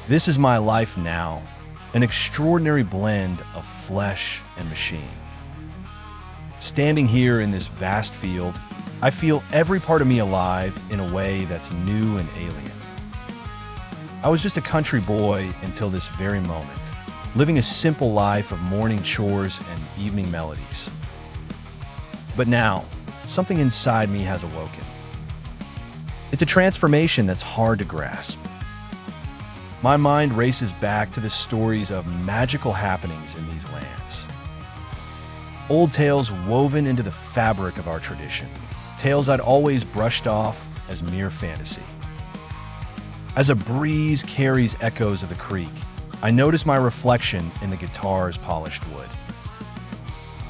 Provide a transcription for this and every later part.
This is my life now, an extraordinary blend of flesh and machine. Standing here in this vast field, I feel every part of me alive in a way that's new and alien. I was just a country boy until this very moment, living a simple life of morning chores and evening melodies. But now, something inside me has awoken. It's a transformation that's hard to grasp. My mind races back to the stories of magical happenings in these lands. Old tales woven into the fabric of our tradition, tales I'd always brushed off as mere fantasy. As a breeze carries echoes of the creek, I notice my reflection in the guitar's polished wood.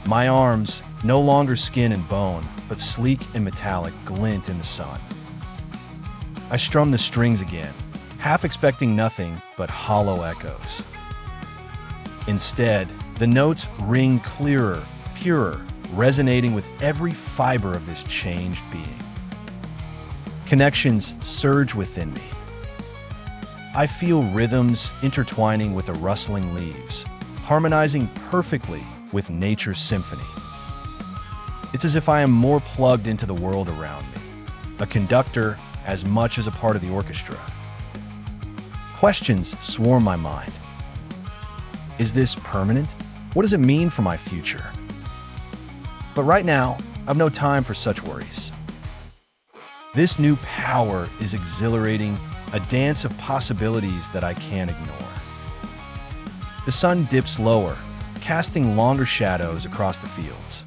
My arms, no longer skin and bone, but sleek and metallic, glint in the sun. I strum the strings again, half expecting nothing but hollow echoes. Instead, the notes ring clearer, purer, resonating with every fiber of this changed being. Connections surge within me. I feel rhythms intertwining with the rustling leaves, harmonizing perfectly with nature's symphony. It's as if I am more plugged into the world around me, a conductor as much as a part of the orchestra. Questions swarm my mind. Is this permanent? What does it mean for my future? But right now, I've no time for such worries. This new power is exhilarating, a dance of possibilities that I can't ignore. The sun dips lower, casting longer shadows across the fields.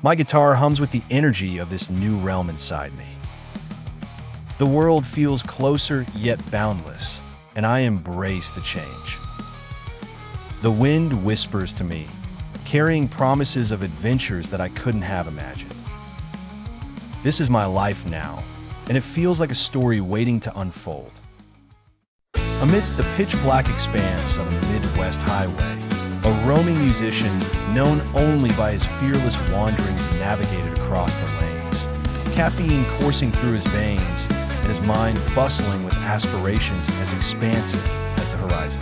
My guitar hums with the energy of this new realm inside me. The world feels closer yet boundless, and I embrace the change. The wind whispers to me, carrying promises of adventures that I couldn't have imagined. This is my life now, and it feels like a story waiting to unfold. Amidst the pitch-black expanse of a Midwest highway, a roaming musician, known only by his fearless wanderings, navigated across the lanes, caffeine coursing through his veins and his mind bustling with aspirations as expansive as the horizon.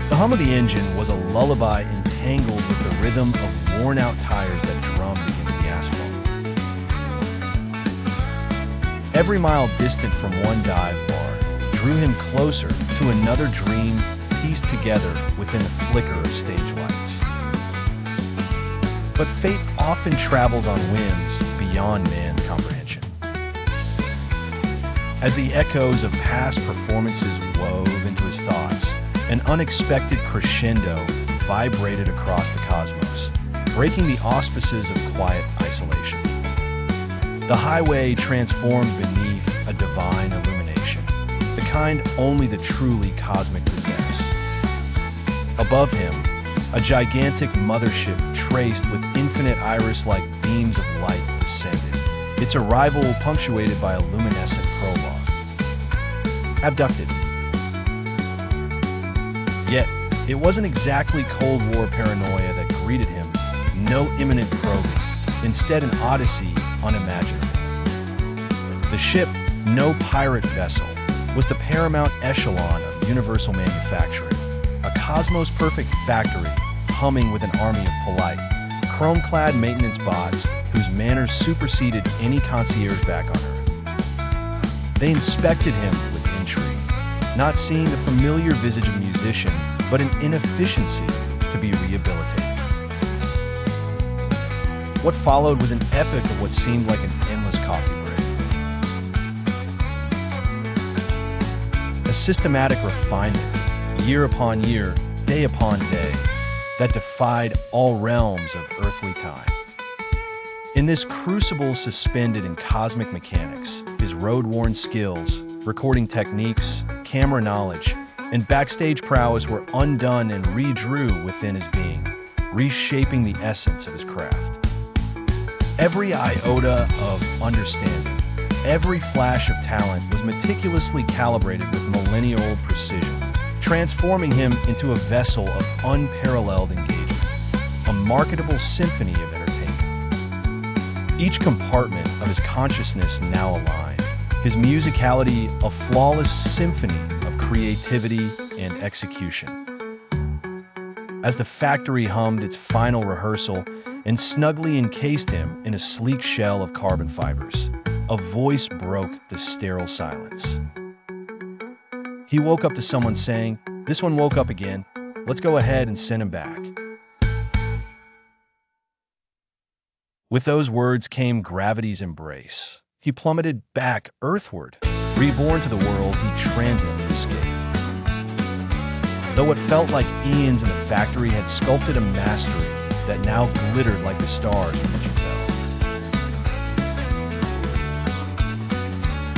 The hum of the engine was a lullaby entangled with the rhythm of worn-out tires that drummed against the asphalt. Every mile distant from one dive bar drew him closer to another dream pieced together within a flicker of stage lights. But fate often travels on whims beyond man's comprehension. As the echoes of past performances wove into his thoughts, an unexpected crescendo vibrated across the cosmos, breaking the auspices of quiet isolation. The highway transformed beneath a divine illumination, the kind only the truly cosmic possess. Above him, a gigantic mothership traced with infinite iris-like beams of light descended, its arrival punctuated by a luminescent prologue. Abducted. Yet, it wasn't exactly Cold War paranoia that greeted him, no imminent probing, instead an odyssey unimaginable. The ship, no pirate vessel, was the paramount echelon of universal manufacturing, a cosmos-perfect factory humming with an army of polite, chrome-clad maintenance bots whose manners superseded any concierge back on Earth. They inspected him with intrigue, not seeing the familiar visage of a musician, but an inefficiency to be rehabilitated. What followed was an epic of what seemed like an endless coffee break. A systematic refinement, year upon year, day upon day, that defied all realms of earthly time. In this crucible suspended in cosmic mechanics, his road-worn skills, recording techniques, camera knowledge, and backstage prowess were undone and redrew within his being, reshaping the essence of his craft. Every iota of understanding, every flash of talent was meticulously calibrated with millennia-old precision, transforming him into a vessel of unparalleled engagement, a marketable symphony of entertainment. Each compartment of his consciousness now aligned, his musicality a flawless symphony of creativity, and execution. As the factory hummed its final rehearsal and snugly encased him in a sleek shell of carbon fibers, a voice broke the sterile silence. He woke up to someone saying, "This one woke up again. Let's go ahead and send him back." With those words came gravity's embrace. He plummeted back earthward, reborn to the world he transiently escaped. Though it felt like eons in the factory had sculpted a mastery that now glittered like the stars from which it fell.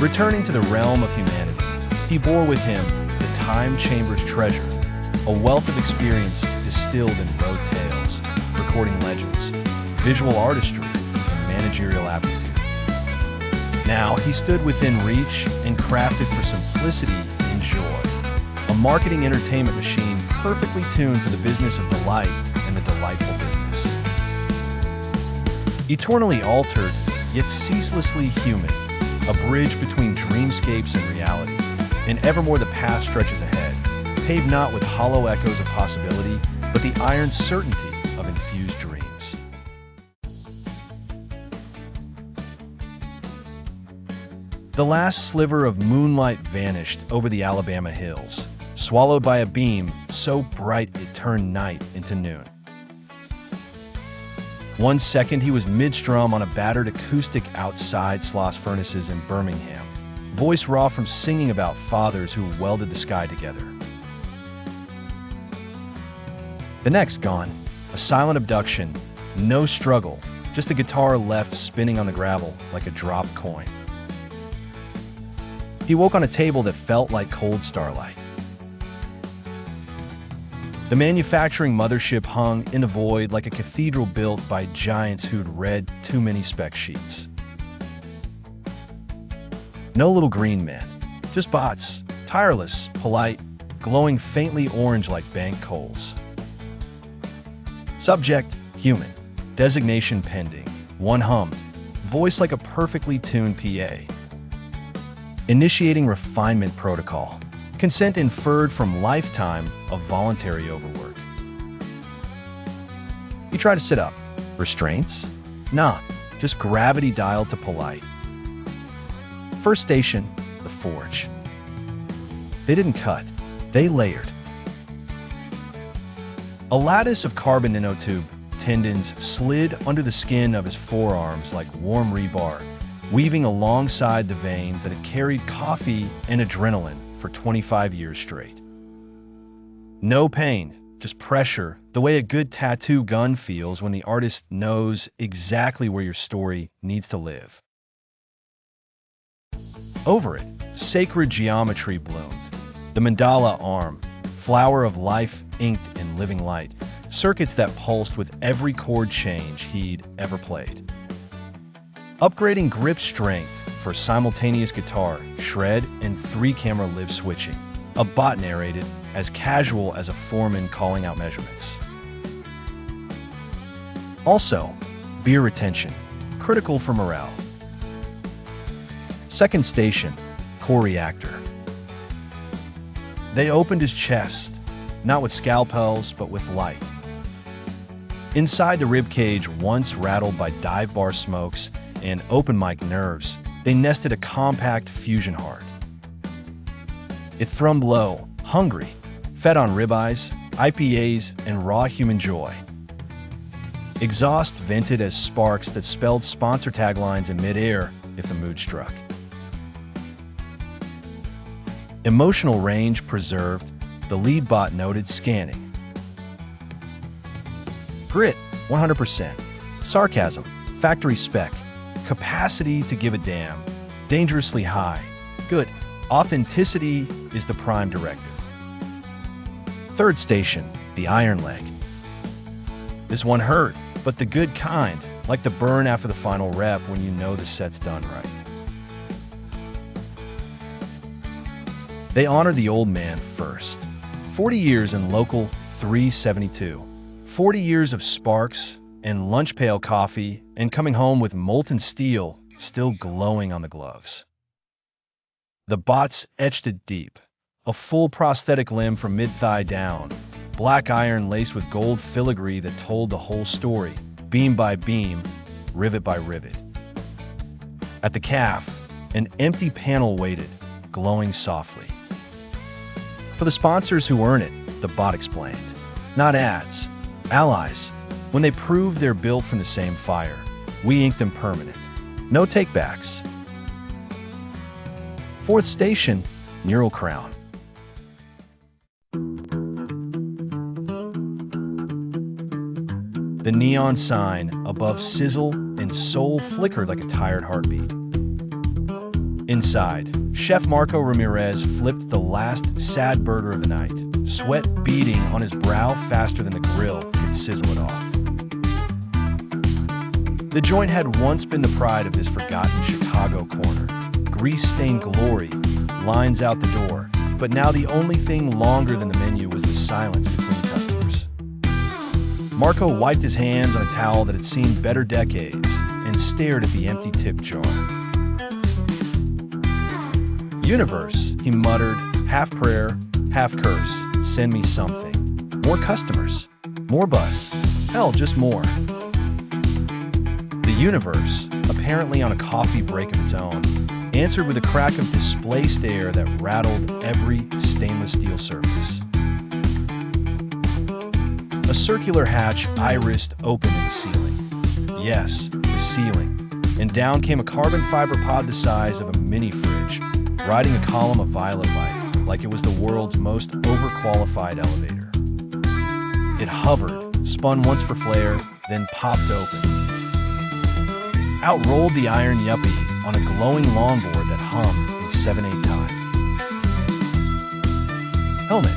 Returning to the realm of humanity, he bore with him the time chamber's treasure, a wealth of experience distilled in road tales, recording legends, visual artistry, and managerial aptitude. Now he stood within reach and crafted for simplicity and joy, a marketing entertainment machine perfectly tuned for the business of delight and the delightful business. Eternally altered, yet ceaselessly human, a bridge between dreamscapes and reality, and evermore the path stretches ahead, paved not with hollow echoes of possibility, but the iron certainty of infused dreams. The last sliver of moonlight vanished over the Alabama hills, swallowed by a beam so bright it turned night into noon. 1 second he was mid-strum on a battered acoustic outside Sloss furnaces in Birmingham, voice raw from singing about fathers who welded the sky together. The next gone, a silent abduction, no struggle, just the guitar left spinning on the gravel like a dropped coin. He woke on a table that felt like cold starlight. The manufacturing mothership hung in the void like a cathedral built by giants who'd read too many spec sheets. No little green men, just bots, tireless, polite, glowing faintly orange like bank coals. Subject, human. Designation pending. One hummed. Voice like a perfectly tuned PA. Initiating refinement protocol. Consent inferred from lifetime of voluntary overwork. You try to sit up. Restraints? Nah, just gravity dialed to polite. First station, the forge. They didn't cut, they layered. A lattice of carbon nanotube tendons slid under the skin of his forearms like warm rebar, weaving alongside the veins that had carried coffee and adrenaline for 25 years straight. No pain, just pressure, the way a good tattoo gun feels when the artist knows exactly where your story needs to live. Over it, sacred geometry bloomed. The mandala arm, flower of life inked in living light, circuits that pulsed with every chord change he'd ever played. Upgrading grip strength for simultaneous guitar, shred, and 3-camera live switching. A bot narrated, as casual as a foreman calling out measurements. Also, beer retention, critical for morale. Second station, core reactor. They opened his chest, not with scalpels, but with light. Inside the ribcage, once rattled by dive bar smokes and open mic nerves, they nested a compact fusion heart. It thrummed low, hungry, fed on ribeyes, IPAs, and raw human joy. Exhaust vented as sparks that spelled sponsor taglines in midair if the mood struck. Emotional range preserved, the lead bot noted scanning. Grit, 100%. Sarcasm, factory spec. Capacity to give a damn, dangerously high. Good. Authenticity is the prime directive. Third station, the iron leg. This one hurt, but the good kind, like the burn after the final rep when you know the set's done right. They honored the old man first. 40 years in local 372. 40 years of sparks and lunch pail coffee and coming home with molten steel still glowing on the gloves. The bots etched it deep, A full prosthetic limb from mid-thigh down, black iron laced with gold filigree that told the whole story, beam by beam, rivet by rivet. At the calf, an empty panel waited, glowing softly. For the sponsors who earn it, the bot explained. Not ads, allies. When they prove they're built from the same fire, we ink them permanent. No takebacks. Fourth station, Neural Crown. The neon sign above sizzle and soul flickered like a tired heartbeat. Inside, Chef Marco Ramirez flipped the last sad burger of the night, sweat beading on his brow faster than the grill could sizzle it off. The joint had once been the pride of this forgotten Chicago corner. Grease-stained glory lines out the door, but now the only thing longer than the menu was the silence between customers. Marco wiped his hands on a towel that had seen better decades and stared at the empty tip jar. Universe, he muttered, half prayer, half curse, send me something. More customers, more buzz, hell, just more. The universe, apparently on a coffee break of its own, answered with a crack of displaced air that rattled every stainless steel surface. A circular hatch irised open in the ceiling. Yes, the ceiling. And down came a carbon fiber pod the size of a mini fridge, riding a column of violet light like it was the world's most overqualified elevator. It hovered, spun once for flare, then popped open. Out rolled the Iron Yuppie on a glowing longboard that hummed in 7/8 time. Helmet,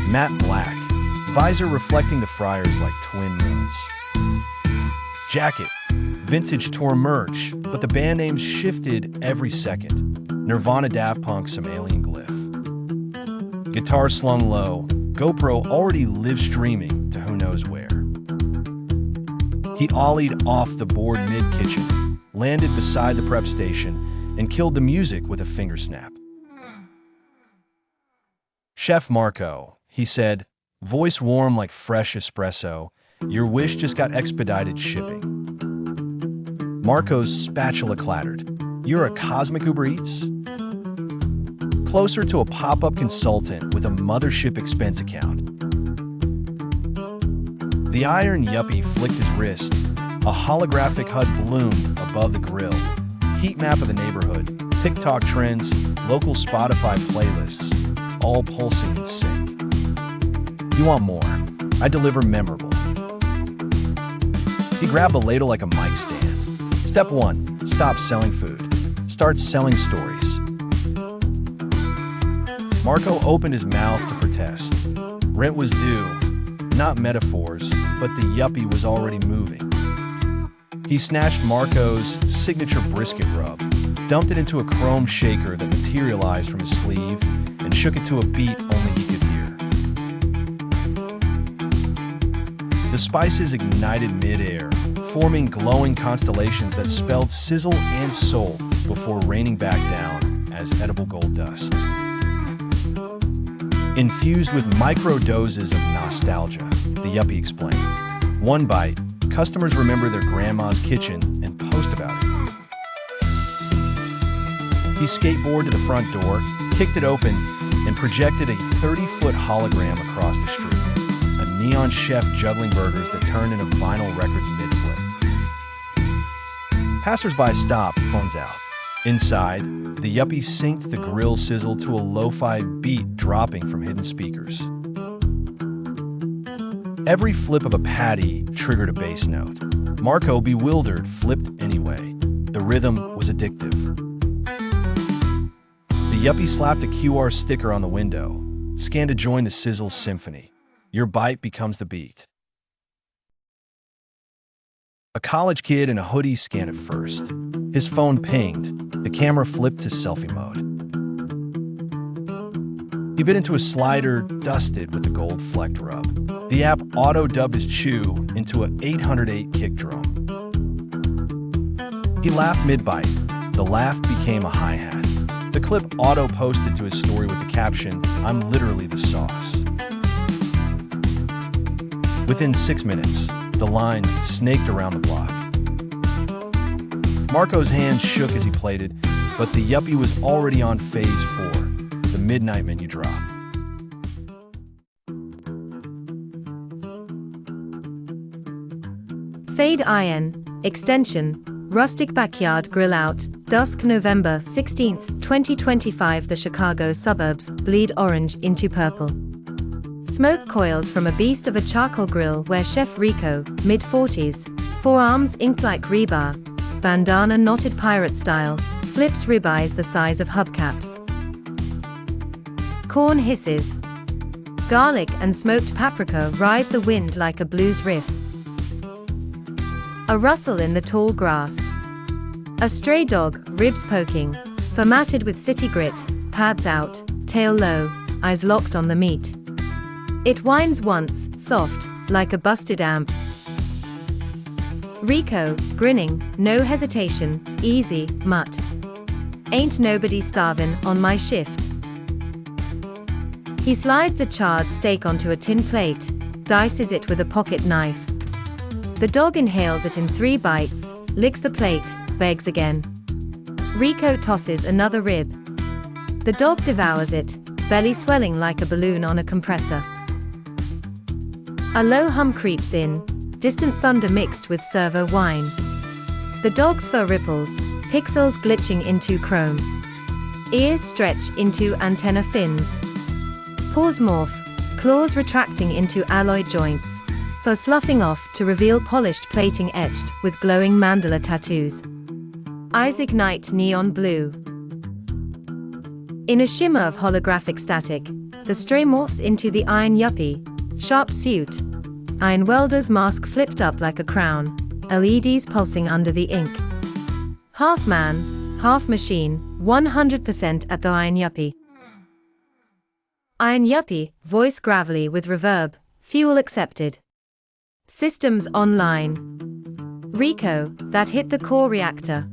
matte black, visor reflecting the friars like twin moons. Jacket, vintage tour merch, but the band names shifted every second. Nirvana, Daft Punk, some alien glyph. Guitar slung low, GoPro already live streaming to who knows where. He ollied off the board mid-kitchen, landed beside the prep station, and killed the music with a finger snap. Chef Marco, he said, voice warm like fresh espresso, your wish just got expedited shipping. Marco's spatula clattered. You're a cosmic Uber Eats? Closer to a pop-up consultant with a mothership expense account. The Iron Yuppie flicked his wrist. A holographic HUD bloomed above the grill. Heat map of the neighborhood, TikTok trends, local Spotify playlists, all pulsing in sync. You want more? I deliver memorable. He grabbed a ladle like a mic stand. Step 1, stop selling food. Start selling stories. Marco opened his mouth to protest. Rent was due, not metaphors, but the Yuppie was already moving. He snatched Marco's signature brisket rub, dumped it into a chrome shaker that materialized from his sleeve, and shook it to a beat only he could hear. The spices ignited midair, forming glowing constellations that spelled sizzle and soul before raining back down as edible gold dust. Infused with micro doses of nostalgia, the Yuppie explained. One bite, customers remember their grandma's kitchen and post about it. He skateboarded to the front door, kicked it open, and projected a 30-foot hologram across the street. A neon chef juggling burgers that turned into vinyl records mid-flip. Passers-by stopped, phones out. Inside, the Yuppie synced the grill sizzle to a lo-fi beat dropping from hidden speakers. Every flip of a patty triggered a bass note. Marco, bewildered, flipped anyway. The rhythm was addictive. The Yuppie slapped a QR sticker on the window. Scan to join the sizzle symphony. Your bite becomes the beat. A college kid in a hoodie scanned it first. His phone pinged. The camera flipped to selfie mode. He bit into a slider dusted with the gold-flecked rub. The app auto-dubbed his chew into an 808 kick drum. He laughed mid-bite. The laugh became a hi-hat. The clip auto-posted to his story with the caption, "I'm literally the sauce." Within 6 minutes, the line snaked around the block. Marco's hands shook as he played it, but the Yuppie was already on phase 4, the midnight menu drop. Fade Iron, Extension, Rustic Backyard Grill Out, dusk November 16, 2025. The Chicago suburbs bleed orange into purple. Smoke coils from a beast of a charcoal grill where Chef Rico, mid-40s, forearms inked like rebar, bandana knotted pirate style, flips ribeyes the size of hubcaps. Corn hisses. Garlic and smoked paprika ride the wind like a blues riff. A rustle in the tall grass. A stray dog, ribs poking, formatted with city grit, pads out, tail low, eyes locked on the meat. It whines once, soft, like a busted amp. Rico, grinning, no hesitation, easy, mutt. Ain't nobody starvin' on my shift. He slides a charred steak onto a tin plate, dices it with a pocket knife. The dog inhales it in 3 bites, licks the plate, begs again. Rico tosses another rib. The dog devours it, belly swelling like a balloon on a compressor. A low hum creeps in, distant thunder mixed with servo whine. The dog's fur ripples, pixels glitching into chrome. Ears stretch into antenna fins. Paws morph, claws retracting into alloy joints, fur sloughing off to reveal polished plating etched with glowing mandala tattoos. Eyes ignite neon blue. In a shimmer of holographic static, the stray morphs into the Iron Yuppie, sharp suit, iron welder's mask flipped up like a crown, LEDs pulsing under the ink. Half man, half machine, 100% at the Iron Yuppie. Iron Yuppie, voice gravelly with reverb, fuel accepted. Systems online. Rico, that hit the core reactor.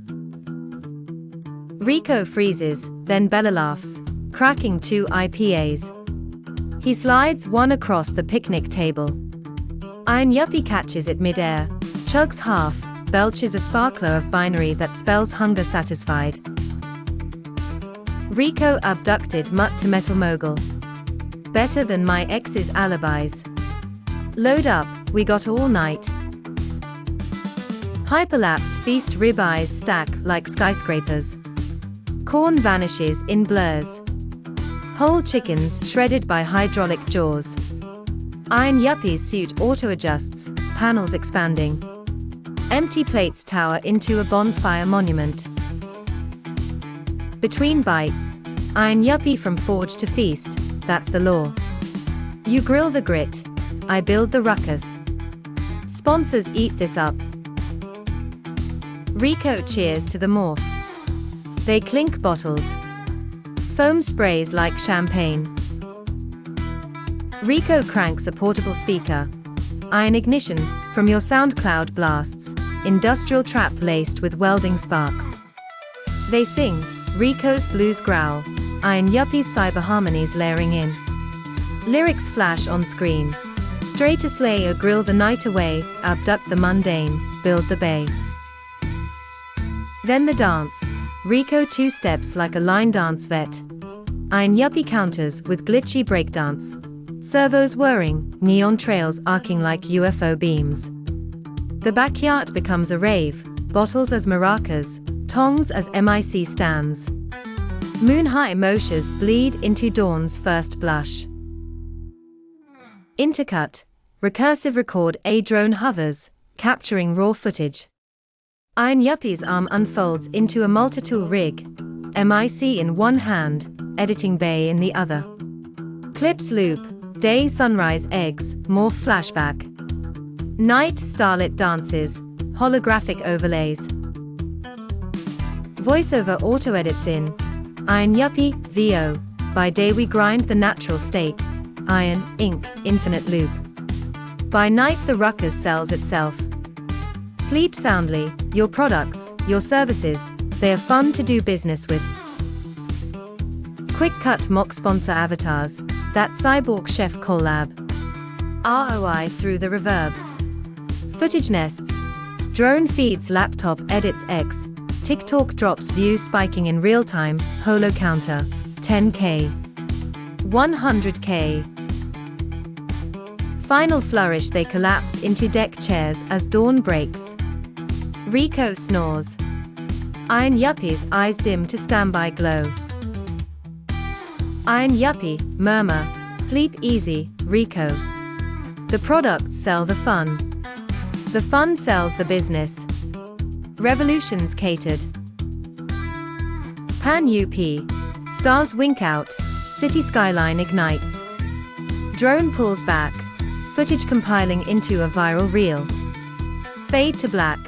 Rico freezes, then Bella laughs, cracking 2 IPAs. He slides one across the picnic table. Iron Yuppie catches it mid-air, chugs half, belches a sparkler of binary that spells hunger satisfied. Rico abducted mutt to metal mogul. Better than my ex's alibis. Load up, we got all night. Hyperlapse feast ribeyes stack like skyscrapers. Corn vanishes in blurs. Whole chickens shredded by hydraulic jaws. Iron Yuppie's suit auto-adjusts, panels expanding. Empty plates tower into a bonfire monument. Between bites, Iron Yuppie from forge to feast, that's the law. You grill the grit, I build the ruckus. Sponsors eat this up. Rico cheers to the morph. They clink bottles. Foam sprays like champagne. Rico cranks a portable speaker. Iron ignition, from your SoundCloud blasts, industrial trap laced with welding sparks. They sing, Rico's blues growl, Iron Yuppie's cyber harmonies layering in. Lyrics flash on screen. Stray to slay or grill the night away, abduct the mundane, build the bay. Then the dance. Rico 2 steps like a line dance vet. Iron Yuppie counters with glitchy breakdance. Servos whirring, neon trails arcing like UFO beams. The backyard becomes a rave, bottles as maracas, tongs as MIC stands. Moon-high moshas bleed into dawn's first blush. Intercut, recursive record. A drone hovers, capturing raw footage. Iron Yuppie's arm unfolds into a multi-tool rig, MIC in one hand, editing bay in the other. Clips loop, day sunrise eggs, morph flashback. Night starlit dances, holographic overlays. Voiceover auto-edits in, Iron Yuppie, VO, by day we grind the natural state, Iron, ink, infinite loop. By night the ruckus sells itself. Sleep soundly, your products, your services, they are fun to do business with. Quick cut mock sponsor avatars, that cyborg chef collab. ROI through the reverb. Footage nests. Drone feeds laptop edits X. TikTok drops views spiking in real time. Holo counter. 10K. 100K. Final flourish, they collapse into deck chairs as dawn breaks. Rico snores. Iron Yuppie's eyes dim to standby glow. Iron Yuppie, murmur, sleep easy, Rico. The products sell the fun. The fun sells the business. Revolutions catered. Pan UP. Stars wink out. City skyline ignites. Drone pulls back. Footage compiling into a viral reel. Fade to black.